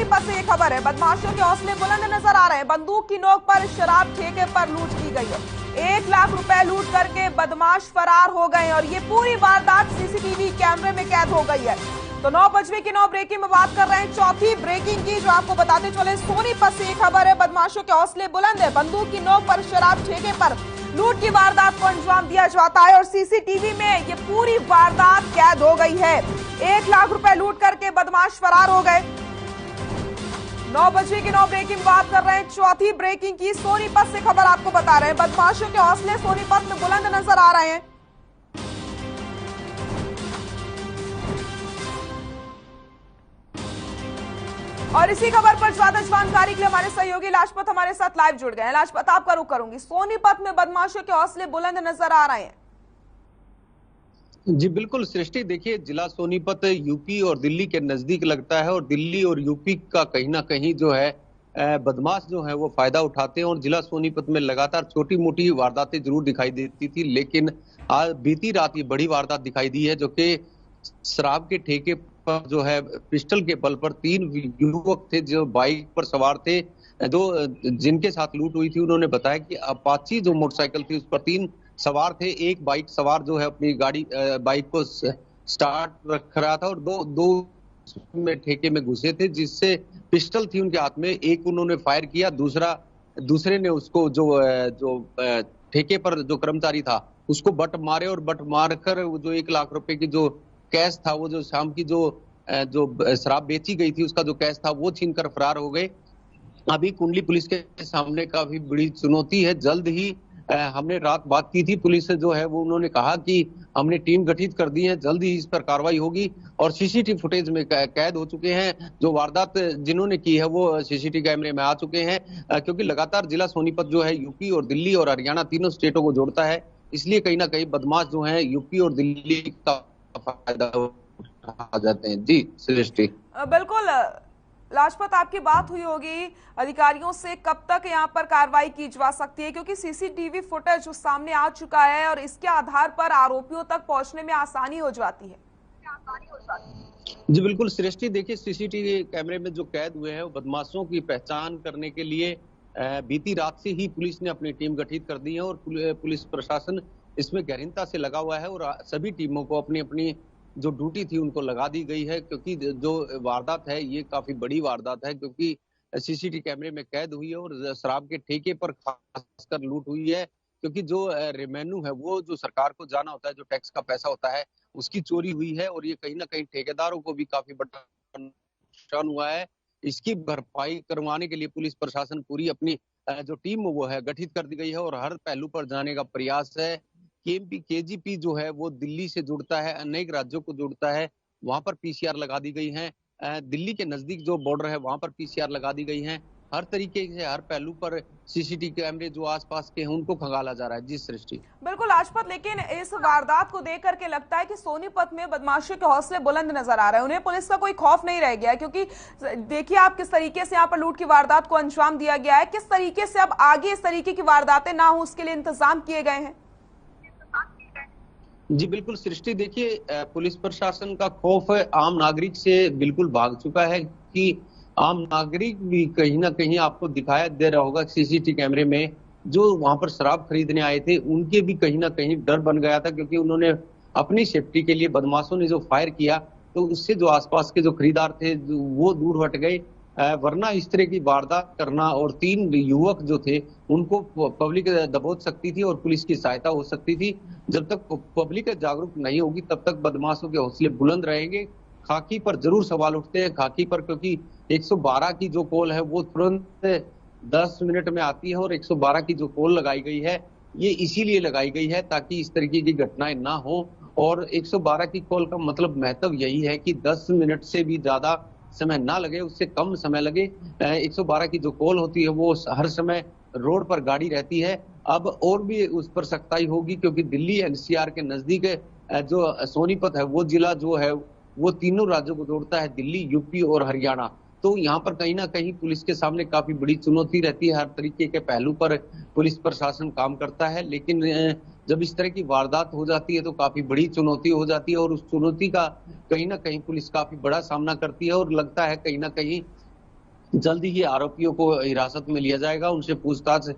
सोनीपत से ये खबर है। बदमाशों के हौसले बुलंद नजर आ रहे हैं। बंदूक की नोक पर शराब ठेके पर लूट की गई है। 1 लाख रुपए लूट करके बदमाश फरार हो गए और ये पूरी वारदात सीसीटीवी कैमरे में कैद हो गई है। तो 9:09 ब्रेकिंग में बात कर रहे हैं, चौथी ब्रेकिंग की, जो आपको बताते चले। सोनीपत से ये खबर है। बदमाशों के हौसले बुलंद है। बंदूक की नोक पर शराब ठेके पर लूट की वारदात को अंजाम दिया जाता है और सीसीटीवी में ये पूरी वारदात कैद हो गई है। 1 लाख रुपए लूट करके बदमाश फरार हो गए। 9:09 ब्रेकिंग बात कर रहे हैं, चौथी ब्रेकिंग की। सोनीपत से खबर आपको बता रहे हैं। बदमाशों के हौसले सोनीपत में बुलंद नजर आ रहे हैं। और इसी खबर पर ज्यादा जानकारी के लिए हमारे सहयोगी लाजपत हमारे साथ लाइव जुड़ गए हैं। लाजपत, आपका रुख करूंगी। सोनीपत में बदमाशों के हौसले बुलंद नजर आ रहे हैं। जी बिल्कुल सृष्टि, देखिए जिला सोनीपत यूपी और दिल्ली के नजदीक लगता है और दिल्ली और यूपी का कहीं ना कहीं जो है बदमाश जो है वो फायदा उठाते हैं और जिला सोनीपत में लगातार छोटी मोटी वारदातें जरूर दिखाई देती थी, लेकिन आज बीती रात ये बड़ी वारदात दिखाई दी है, जो कि शराब के ठेके पर जो है पिस्टल के बल पर 3 युवक थे जो बाइक पर सवार थे, जिनके साथ लूट हुई थी। उन्होंने बताया कि अपाची जो मोटरसाइकिल थी उस पर 3 सवार थे। एक बाइक सवार जो है अपनी गाड़ी बाइक को स्टार्ट रख रहा था और दो में ठेके में घुसे थे, जिससे पिस्टल थी उनके हाथ में। एक उन्होंने फायर किया, दूसरे ने उसको जो ठेके पर जो कर्मचारी था उसको बट मारे और बट मारकर जो 1 लाख रुपए की जो कैश था, वो जो शाम की जो शराब बेची गई थी उसका जो कैश था वो छीनकर फरार हो गए। अभी कुंडली पुलिस के सामने काफी बड़ी चुनौती है। जल्द ही हमने रात बात की थी पुलिस से, जो है वो उन्होंने कहा कि हमने टीम गठित कर दी है, जल्द ही इस पर कार्रवाई होगी और सीसीटीवी फुटेज में कैद हो चुके हैं। जो वारदात जिन्होंने की है वो सीसीटीवी कैमरे में आ चुके हैं, क्योंकि लगातार जिला सोनीपत जो है यूपी और दिल्ली और हरियाणा तीनों स्टेटों को जोड़ता है, इसलिए कहीं ना कहीं बदमाश जो है यूपी और दिल्ली का फायदा उठा जाते हैं। जी सृष्टि, बिल्कुल लाजपत, आपकी बात हुई होगी अधिकारियों से, कब तक यहाँ पर कार्रवाई की जा सकती है, क्योंकि सीसीटीवी फुटेज जो सामने आ चुका है और इसके आधार पर आरोपियों तक पहुंचने में आसानी हो जाती है। जी बिल्कुल सृष्टि, देखिए सीसीटीवी कैमरे में जो कैद हुए हैं वो बदमाशों की पहचान करने के लिए बीती रात से ही पुलिस ने अपनी टीम गठित कर दी है और पुलिस प्रशासन इसमें गहनता से लगा हुआ है और सभी टीमों को अपनी अपनी जो ड्यूटी थी उनको लगा दी गई है, क्योंकि जो वारदात है ये काफी बड़ी वारदात है, क्योंकि सीसीटीवी कैमरे में कैद हुई है और शराब के ठेके पर खासकर लूट हुई है। क्योंकि जो रेवेन्यू है वो जो सरकार को जाना होता है, जो टैक्स का पैसा होता है, उसकी चोरी हुई है और ये कहीं ना कहीं ठेकेदारों को भी काफी बड़ा नुकसान हुआ है। इसकी भरपाई करवाने के लिए पुलिस प्रशासन पूरी अपनी जो टीम वो है गठित कर दी गई है और हर पहलू पर जाने का प्रयास है। केजीपी जो है वो दिल्ली से जुड़ता है, अनेक राज्यों को जुड़ता है, वहां पर पीसीआर लगा दी गई है। दिल्ली के नजदीक जो बॉर्डर है वहां पर पीसीआर लगा दी गई है। हर तरीके से हर पहलू पर सीसीटीवी कैमरे जो आसपास के हैं उनको खंगाला जा रहा है। जी सृष्टि, बिल्कुल लाजपत, लेकिन इस वारदात को देख करके लगता है कि सोनीपत में बदमाशों के हौसले बुलंद नजर आ रहे हैं। उन्हें पुलिस का कोई खौफ नहीं रह गया है, क्योंकि देखिए आप किस तरीके से यहाँ पर लूट की वारदात को अंजाम दिया गया है, किस तरीके से अब आगे इस तरीके की वारदातें ना हो उसके लिए इंतजाम किए गए हैं। जी बिल्कुल सृष्टि, देखिए पुलिस प्रशासन का खौफ आम नागरिक से बिल्कुल भाग चुका है कि आम नागरिक भी कहीं ना कहीं आपको दिखाया दे रहा होगा सीसीटीवी कैमरे में, जो वहां पर शराब खरीदने आए थे उनके भी कहीं ना कहीं डर बन गया था, क्योंकि उन्होंने अपनी सेफ्टी के लिए बदमाशों ने जो फायर किया तो उससे जो आसपास के जो खरीदार थे वो दूर हट गए, वरना इस तरह की वारदात करना और 3 युवक जो थे उनको पब्लिक दबोच सकती थी और पुलिस की सहायता हो सकती थी। जब तक पब्लिक जागरूक नहीं होगी तब तक बदमाशों के हौसले बुलंद रहेंगे। खाकी पर जरूर सवाल उठते हैं, खाकी पर, क्योंकि 112 की जो कॉल है वो तुरंत 10 मिनट में आती है और 112 की जो कॉल लगाई गई है ये इसीलिए लगाई गई है ताकि इस तरीके की घटनाएं ना हो। और 112 की कॉल का मतलब महत्व यही है कि 10 मिनट से भी ज्यादा समय ना लगे, उससे कम समय लगे। 112 की जो कॉल होती है वो हर समय रोड पर गाड़ी रहती है। अब और भी उस पर सख्ताई होगी, क्योंकि दिल्ली एनसीआर के नजदीक जो सोनीपत है वो जिला जो है वो तीनों राज्यों को जोड़ता है, दिल्ली, यूपी और हरियाणा। तो यहाँ पर कहीं ना कहीं पुलिस के सामने काफी बड़ी चुनौती रहती है। हर तरीके के पहलू पर पुलिस प्रशासन काम करता है, लेकिन जब इस तरह की वारदात हो जाती है तो काफी बड़ी चुनौती हो जाती है और उस चुनौती का कहीं ना कहीं पुलिस काफी बड़ा सामना करती है और लगता है कहीं ना कहीं जल्दी ही आरोपियों को हिरासत में लिया जाएगा। उनसे पूछताछ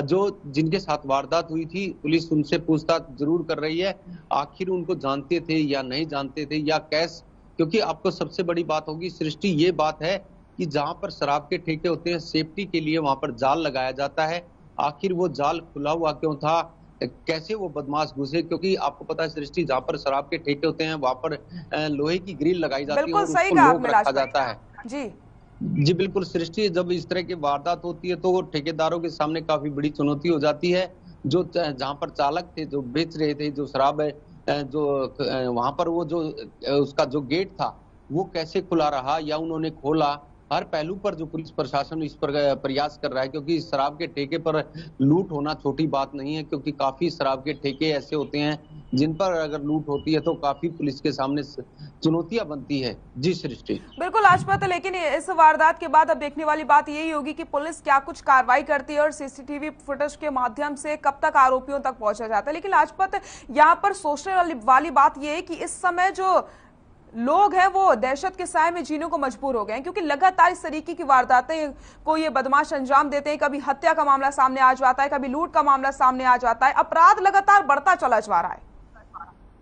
जो जिनके साथ वारदात हुई थी, पुलिस उनसे पूछताछ जरूर कर रही है। आखिर उनको जानते थे या नहीं जानते थे या कैश, क्योंकि आपको सबसे बड़ी बात होगी सृष्टि, ये बात है कि जहां पर शराब के ठेके होते हैं, सेफ्टी के लिए वहां पर जाल लगाया जाता है। आखिर वो जाल खुला हुआ क्यों था, कैसे वो बदमाश घुसे? क्योंकि आपको पता है सृष्टि, जहां पर शराब के ठेके होते हैं वहां पर लोहे की ग्रिल लगाई जाती है बिल्कुल और सही उसको कहा लॉक आपने रखा लाजपत जाता है। जी। जी बिल्कुल सृष्टि, जब इस तरह की वारदात होती है तो ठेकेदारों के सामने काफी बड़ी चुनौती हो जाती है। जो जहां पर चालक थे, जो बेच रहे थे जो शराब है, जो वहां पर वो जो उसका जो गेट था वो कैसे खुला रहा या उन्होंने खोला, हर पहलू पर जो पुलिस प्रशासन इस पर प्रयास कर रहा है। क्योंकि शराब के ठेके पर लूट होना छोटी बात नहीं है, क्योंकि काफी शराब के ठेके ऐसे होते हैं जिन पर अगर लूट होती है तो काफी पुलिस के सामने चुनौतियां बनती है। जी सृष्टि। बिल्कुल लाजपत, लेकिन इस वारदात के बाद अब देखने वाली बात यही होगी कि पुलिस क्या कुछ कार्रवाई करती है और सीसीटीवी फुटेज के माध्यम से कब तक आरोपियों तक पहुंचा जाता है। लेकिन लाजपत, यहाँ पर सोचने वाली बात यह है कि इस समय जो लोग हैं वो दहशत के साए में जीने को मजबूर हो गए हैं, क्योंकि लगातार इस तरीके की वारदातें को ये बदमाश अंजाम देते हैं। कभी हत्या का मामला सामने आ जाता है, कभी लूट का मामला सामने आ जाता है, अपराध लगातार बढ़ता चला जा रहा है।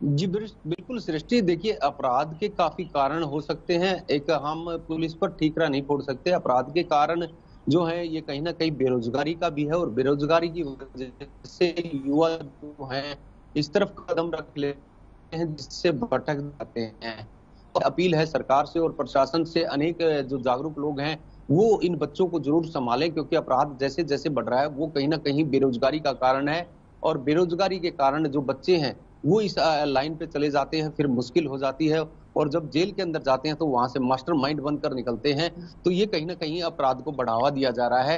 जी बिल्कुल सृष्टि, देखिए अपराध के काफी कारण हो सकते हैं। एक हम पुलिस पर ठीकरा नहीं फोड़ सकते। अपराध के कारण जो है ये कहीं ना कहीं बेरोजगारी का भी है, और बेरोजगारी की वजह से युवा जो है इस तरफ कदम रख लेते हैं जिससे भटक जाते हैं। अपील है सरकार से और प्रशासन से, अनेक जो जागरूक लोग हैं वो इन बच्चों को जरूर संभालें, क्योंकि अपराध जैसे जैसे बढ़ रहा है वो कहीं ना कहीं बेरोजगारी का कारण है। और बेरोजगारी के कारण जो बच्चे हैं वो इस लाइन पे चले जाते हैं, फिर मुश्किल हो जाती है। और जब जेल के अंदर जाते हैं तो वहां से मास्टर माइंड बनकर निकलते हैं। तो ये कहीं ना कहीं अपराध को बढ़ावा दिया जा रहा है।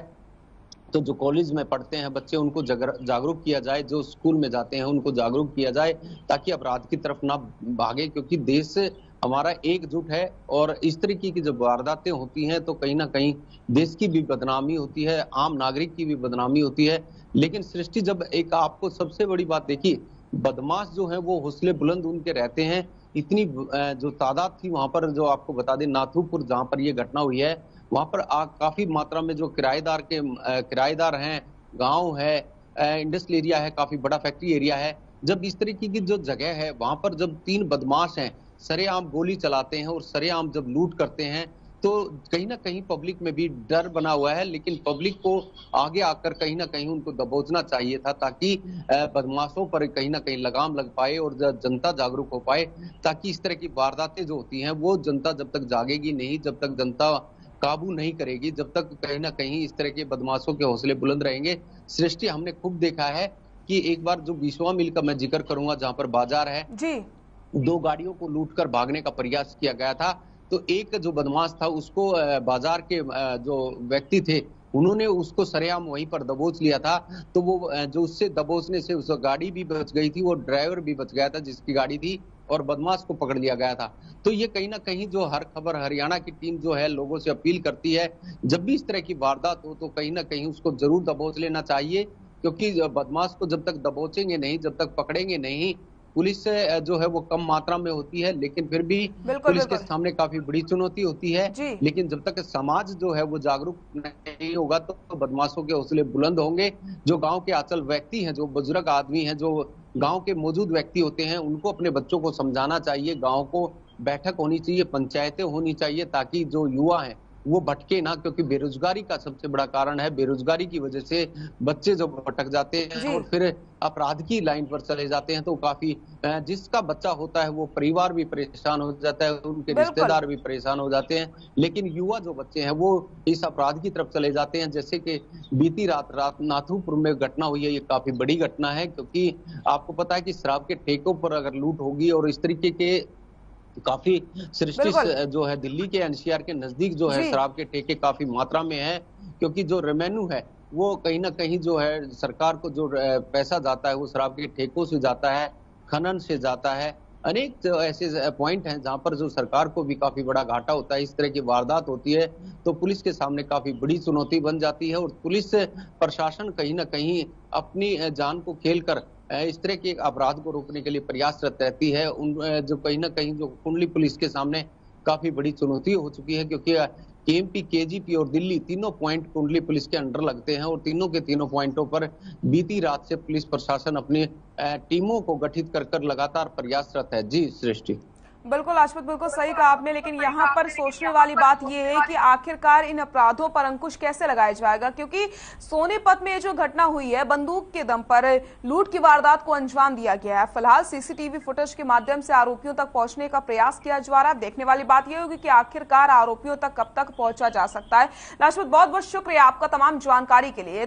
तो जो कॉलेज में पढ़ते हैं बच्चे उनको जागरूक किया जाए, जो स्कूल में जाते हैं उनको जागरूक किया जाए, ताकि अपराध की तरफ ना भागे। क्योंकि देश हमारा एकजुट है, और इस तरीके की जब वारदातें होती हैं तो कहीं ना कहीं देश की भी बदनामी होती है, आम नागरिक की भी बदनामी होती है। लेकिन सृष्टि, जब एक आपको सबसे बड़ी बात देखिए, बदमाश जो है वो हौसले बुलंद उनके रहते हैं। इतनी जो तादाद थी वहां पर, जो आपको बता दें नाथुपुर जहां पर ये घटना हुई है, वहां पर काफी मात्रा में जो किराएदार हैं, गांव है, इंडस्ट्रियल एरिया है, काफी बड़ा फैक्ट्री एरिया है। जब इस तरीके की जो जगह है वहां पर जब 3 बदमाश हैं सरेआम गोली चलाते हैं और सरेआम जब लूट करते हैं, तो कहीं ना कहीं पब्लिक में भी डर बना हुआ है। लेकिन पब्लिक को आगे आकर कहीं ना कहीं उनको दबोचना चाहिए था, ताकि बदमाशों पर कहीं ना कहीं लगाम लग पाए और जनता जागरूक हो पाए। ताकि इस तरह की वारदातें जो होती हैं वो जनता जब तक जागेगी नहीं, जब तक जनता काबू नहीं करेगी, जब तक कहीं ना कहीं इस तरह के बदमाशों के हौसले बुलंद रहेंगे। सृष्टि, हमने खूब देखा है कि एक बार जो विश्वा मिल का मैं जिक्र करूंगा, जहां पर बाजार है जी, 2 गाड़ियों को लूटकर भागने का प्रयास किया गया था। तो एक जो बदमाश था उसको बाजार के जो व्यक्ति थे उन्होंने उसको सरेआम वहीं पर दबोच लिया था। तो वो जो उससे दबोचने से उस गाड़ी भी बच गई थी, वो ड्राइवर भी बच गया था जिसकी गाड़ी थी, और बदमाश को पकड़ लिया गया था। तो ये कहीं ना कहीं जो हर खबर हरियाणा की टीम जो है लोगों से अपील करती है, जब भी इस तरह की वारदात हो तो कहीं ना कहीं उसको जरूर दबोच लेना चाहिए। क्योंकि बदमाश को जब तक दबोचेंगे नहीं, जब तक पकड़ेंगे नहीं, पुलिस से जो है वो कम मात्रा में होती है, लेकिन फिर भी बिल्कुल पुलिस के बिल्कुल सामने काफी बड़ी चुनौती होती है। जी। लेकिन जब तक समाज जो है वो जागरूक नहीं होगा तो बदमाशों के हौसले बुलंद होंगे। जो गांव के अचल व्यक्ति हैं, जो बुजुर्ग आदमी हैं, जो गांव के मौजूद व्यक्ति होते हैं, उनको अपने बच्चों को समझाना चाहिए। गांव को बैठक होनी चाहिए, पंचायतें होनी चाहिए, ताकि जो युवा हैं वो भटके ना। क्योंकि बेरोजगारी का सबसे बड़ा कारण है, बेरोजगारी की वजह से बच्चे जब भटक जाते हैं जी, और फिर अपराध की लाइन पर चले जाते हैं, तो काफी जिसका बच्चा होता है वो परिवार भी परेशान हो जाता है, उनके बिल्कुल रिश्तेदार भी परेशान हो जाते हैं। लेकिन युवा जो बच्चे हैं वो इस अपराध की तरफ चले जाते हैं। जैसे कि बीती रात नाथुपुर में घटना हुई है, ये काफी बड़ी घटना है। क्योंकि आपको पता है कि शराब के ठेकों पर अगर लूट होगी और इस तरीके के काफी सृष्टि बिल्कुल जो है दिल्ली के एनसीआर के नजदीक जो है जी, शराब के ठेके काफी मात्रा में है। क्योंकि जो रेवेन्यू है वो कहीं ना कहीं जो है सरकार को जो पैसा जाता है वो शराब के ठेकों से जाता है, खनन से जाता है। अनेक जो ऐसे पॉइंट हैं जहां पर जो सरकार को भी काफी बड़ा घाटा होता है। इस तरह की वारदात होती है तो पुलिस के सामने काफी बड़ी चुनौती बन जाती है, और पुलिस प्रशासन कहीं ना कहीं अपनी जान को खेल कर इस तरह के अपराध को रोकने के लिए प्रयासरत रहती है। जो कहीं ना कहीं जो कुंडली पुलिस के सामने काफी बड़ी चुनौती हो चुकी है। क्योंकि केएमपी, केजीपी और दिल्ली तीनों पॉइंट कुंडली पुलिस के अंडर लगते हैं और तीनों के तीनों पॉइंटों पर बीती रात से पुलिस प्रशासन अपनी टीमों को गठित कर लगातार प्रयासरत है। जी सृष्टि। बिल्कुल आशुत, बिल्कुल सही कहा आपने, लेकिन यहाँ पर सोचने वाली बात यह है कि आखिरकार इन अपराधों पर अंकुश कैसे लगाया जाएगा, क्योंकि सोनीपत में जो घटना हुई है, बंदूक के दम पर लूट की वारदात को अंजाम दिया गया है। फिलहाल सीसीटीवी फुटेज के माध्यम से आरोपियों तक पहुंचने का प्रयास किया जा रहा है। देखने वाली बात यह होगी कि आखिरकार आरोपियों तक कब तक पहुंचा जा सकता है। लाजपत, बहुत बहुत शुक्रिया आपका तमाम जानकारी के लिए।